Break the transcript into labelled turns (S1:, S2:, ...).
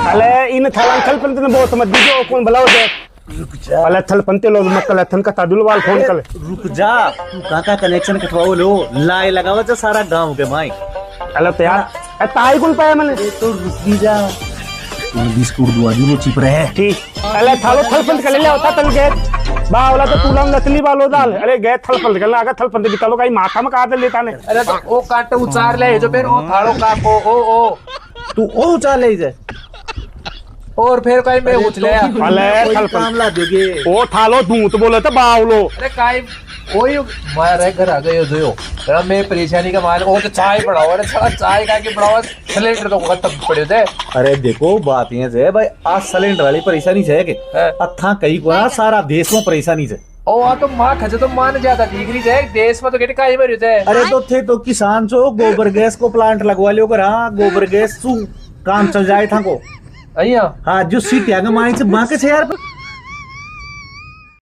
S1: अले इन थल पंते ने बहुत मत दीजो कौन भला हो जाए।
S2: रुक जा
S1: अले थल पंते लो मत कल थन का तादुल वाल फोन कर।
S2: रुक जा तू काका कनेक्शन कटवाओ लो लाए लगावा जा सारा गांव के माई।
S1: अले तो यार ताई कौन पाया मैंने
S2: तो रुक भी जा बिस्कुट दुआ दी वो चिप रहे
S1: ठीक। अले थालो थल पंत कर ले होता तल गए बावला तो तुलम नकली वालो दाल। अरे गए थल पंत कर आगे थल पंत की तलो का माथा में काट लेता ने।
S3: अरे तो ओ काट उचार ले जो फिर ओ थाड़ो का को ओ
S2: तू ओ उचा ले जा
S3: और फिर कहीं मैं उछ ले।
S1: अले थल
S2: काम ला दोगे
S1: ओ थालो दूत बोले तो बावलो।
S3: अरे काई ओयो मारे घर आ गयो जो अरे मैं परेशानी का माल ओ तो चाय पड़ाओ। अरे साला चाय का के पड़ाओ सिलेंडर तो खत्म पड़े थे।
S2: अरे देखो बात ये है भाई आज सिलेंडर वाली परेशानी है के अथा कई को ना सारा देश में परेशानी है।
S3: ओ आ तो मां खजे तो मान ज्यादा डिग्री है देश में तो केटे काई मरियो थे।
S2: अरे तो थे तो किसान जो गोबर गैस को प्लांट लगवा लियो कर। हाँ गोबर गैस सु काम चल जाए था को
S3: अइया
S2: हाँ जो सीट आगे मानी से बाके से यार